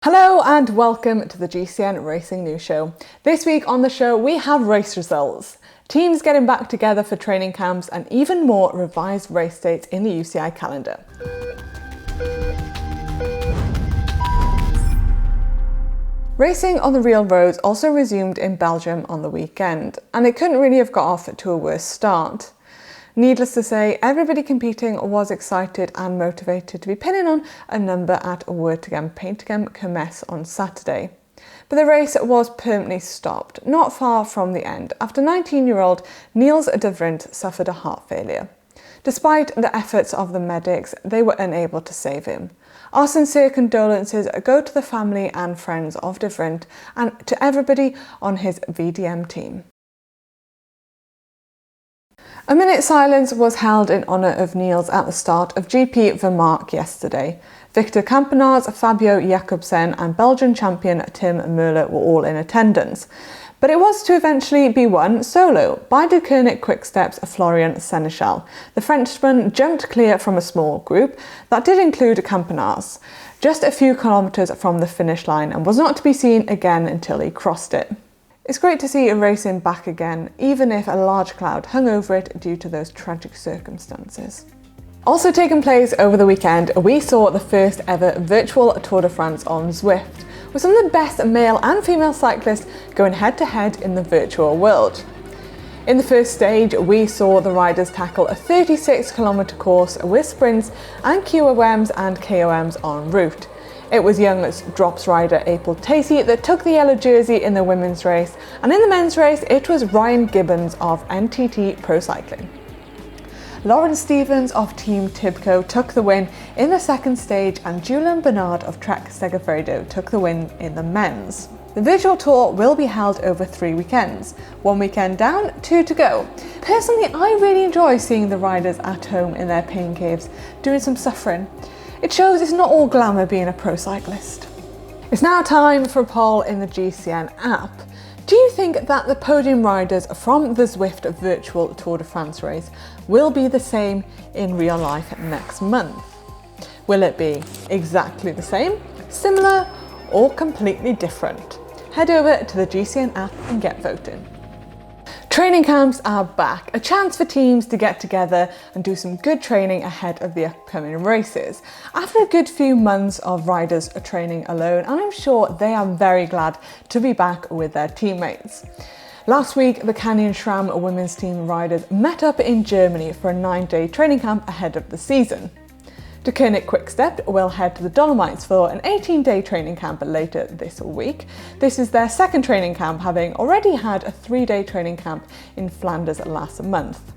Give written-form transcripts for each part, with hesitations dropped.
Hello and welcome to the GCN Racing News Show. This week on the show we have race results, teams getting back together for training camps and even more revised race dates in the UCI calendar. Racing on the real roads also resumed in Belgium on the weekend, and it couldn't really have got off to a worse start. Needless to say, everybody competing was excited and motivated to be pinning on a number at Waregem Paintegem Kermesse on Saturday. But the race was permanently stopped, not far from the end, after 19-year-old Niels de Vriendts suffered a heart failure. Despite the efforts of the medics, they were unable to save him. Our sincere condolences go to the family and friends of de Vriendts and to everybody on his VDM team. A minute's silence was held in honour of Niels at the start of GP Vermarc yesterday. Victor Kampenaerts, Fabio Jacobsen and Belgian champion Tim Merle were all in attendance. But it was to eventually be won solo by De Koninck Quick-Step's Florian Seneschal. The Frenchman jumped clear from a small group that did include Kampenaerts, just a few kilometres from the finish line, and was not to be seen again until he crossed it. It's great to see racing back again, even if a large cloud hung over it due to those tragic circumstances. Also taking place over the weekend, we saw the first ever virtual Tour de France on Zwift, with some of the best male and female cyclists going head to head in the virtual world. In the first stage, we saw the riders tackle a 36-kilometre course with sprints and QOMs and KOMs en route. It was young drops rider April Tacey that took the yellow jersey in the women's race, and in the men's race it was Ryan Gibbons of NTT Pro Cycling. Lauren Stevens of Team Tibco took the win in the second stage, and Julian Bernard of Trek Segafredo took the win in the men's. The virtual tour will be held over 3 weekends, 1 weekend down, 2 to go. Personally, I really enjoy seeing the riders at home in their pain caves doing some suffering. It shows it's not all glamour being a pro cyclist. It's now time for a poll in the GCN app. Do you think that the podium riders from the Zwift virtual Tour de France race will be the same in real life next month? Will it be exactly the same, similar, or completely different? Head over to the GCN app and get voting. Training camps are back, a chance for teams to get together and do some good training ahead of the upcoming races. After a good few months of riders training alone, I'm sure they are very glad to be back with their teammates. Last week, the Canyon SRAM women's team riders met up in Germany for a 9-day training camp ahead of the season. De Koninck Quick-Step will head to the Dolomites for an 18-day training camp later this week. This is their second training camp, having already had a 3-day training camp in Flanders last month.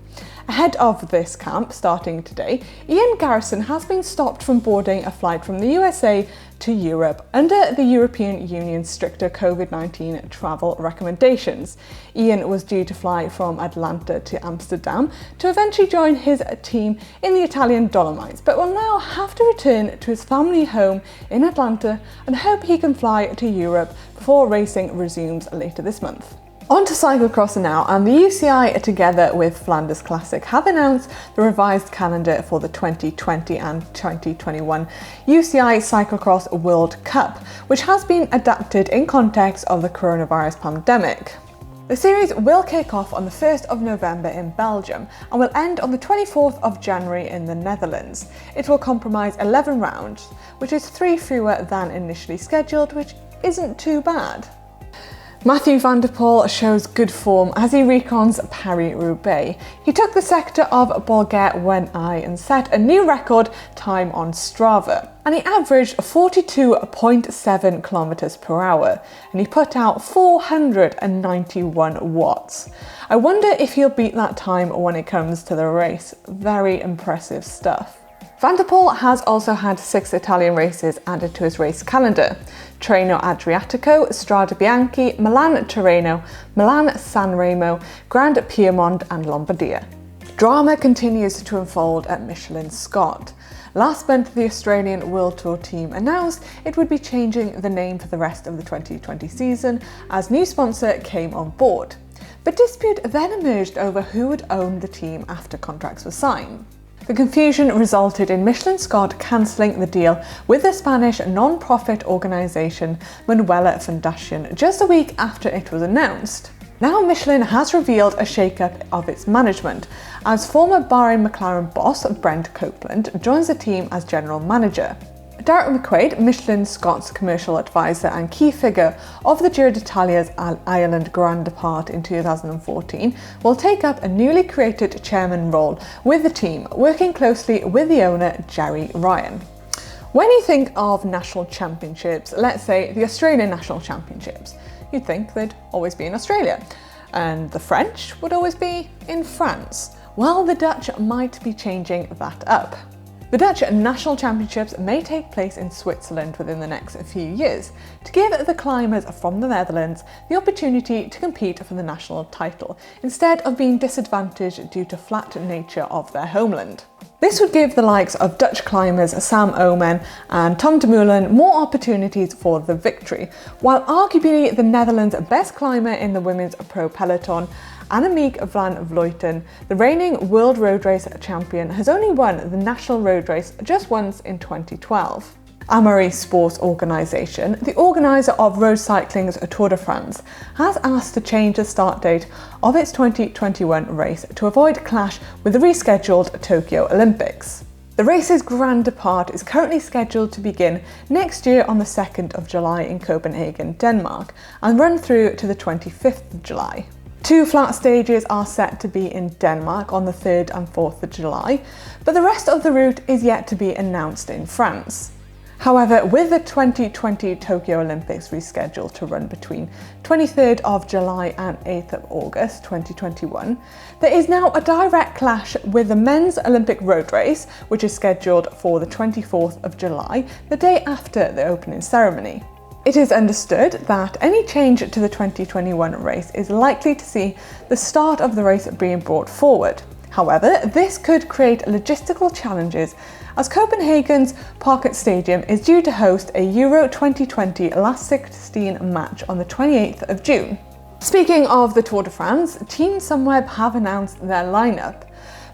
Ahead of this camp, starting today, Ian Garrison has been stopped from boarding a flight from the USA to Europe under the European Union's stricter COVID-19 travel recommendations. Ian was due to fly from Atlanta to Amsterdam to eventually join his team in the Italian Dolomites, but will now have to return to his family home in Atlanta and hope he can fly to Europe before racing resumes later this month. On to cyclocross now, and the UCI together with Flanders Classic have announced the revised calendar for the 2020 and 2021 UCI Cyclocross World Cup, which has been adapted in context of the coronavirus pandemic. The series will kick off on the 1st of November in Belgium and will end on the 24th of January in the Netherlands. It will comprise 11 rounds, which is 3 fewer than initially scheduled, which isn't too bad. Mathieu van der Poel shows good form as he recons Paris-Roubaix. He took the sector of Beaugay-Wenay and set a new record time on Strava, and he averaged 42.7 kilometers per hour, and he put out 491 watts. I wonder if he'll beat that time when it comes to the race. Very impressive stuff. Van der Poel has also had 6 Italian races added to his race calendar: Treno Adriatico, Strade Bianche, Milan Tirreno, Milan San Remo, Grand Piedmont and Lombardia. Drama continues to unfold at Michelin Scott. Last month, the Australian World Tour team announced it would be changing the name for the rest of the 2020 season as new sponsor came on board. But dispute then emerged over who would own the team after contracts were signed. The confusion resulted in Michelin Scott cancelling the deal with the Spanish non-profit organisation Manuela Fundación just a week after it was announced. Now Michelin has revealed a shake-up of its management, as former Bahrain McLaren boss Brent Copeland joins the team as general manager. Derek McQuaid, Michelin Scott's commercial advisor and key figure of the Giro d'Italia's Ireland Grand Depart in 2014, will take up a newly created chairman role with the team, working closely with the owner Jerry Ryan. When you think of national championships, let's say the Australian National Championships, you'd think they'd always be in Australia, and the French would always be in France. Well, the Dutch might be changing that up. The Dutch National Championships may take place in Switzerland within the next few years to give the climbers from the Netherlands the opportunity to compete for the national title, instead of being disadvantaged due to flat nature of their homeland. This would give the likes of Dutch climbers Sam Oomen and Tom Dumoulin more opportunities for the victory, while arguably the Netherlands' best climber in the women's pro peloton, Annemiek van Vleuten, the reigning world road race champion, has only won the national road race just once in 2012. Amaury Sports Organisation, the organiser of road cycling's Tour de France, has asked to change the start date of its 2021 race to avoid clash with the rescheduled Tokyo Olympics. The race's Grand Depart is currently scheduled to begin next year on the 2nd of July in Copenhagen, Denmark, and run through to the 25th of July. 2 flat stages are set to be in Denmark on the 3rd and 4th of July, but the rest of the route is yet to be announced in France. However, with the 2020 Tokyo Olympics rescheduled to run between 23rd of July and 8th of August 2021, there is now a direct clash with the men's Olympic road race, which is scheduled for the 24th of July, the day after the opening ceremony. It is understood that any change to the 2021 race is likely to see the start of the race being brought forward. However, this could create logistical challenges, as Copenhagen's Parken Stadium is due to host a Euro 2020 last 16 match on the 28th of June. Speaking of the Tour de France, Team Subweb have announced their lineup.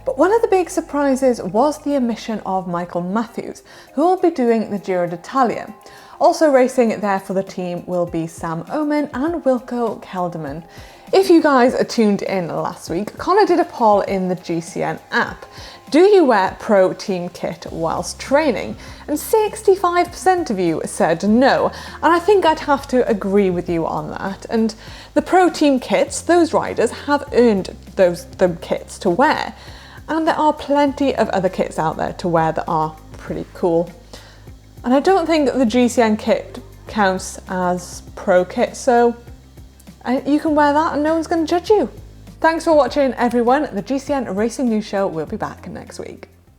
But one of the big surprises was the omission of Michael Matthews, who will be doing the Giro d'Italia. Also racing there for the team will be Sam Oomen and Wilco Kelderman. If you guys tuned in last week, Connor did a poll in the GCN app. Do you wear pro team kit whilst training? And 65% of you said no, and I think I'd have to agree with you on that. And the pro team kits, those riders have earned the kits to wear. And there are plenty of other kits out there to wear that are pretty cool. And I don't think the GCN kit counts as pro kit, so you can wear that and no one's going to judge you. Thanks for watching, everyone. The GCN Racing News Show will be back next week.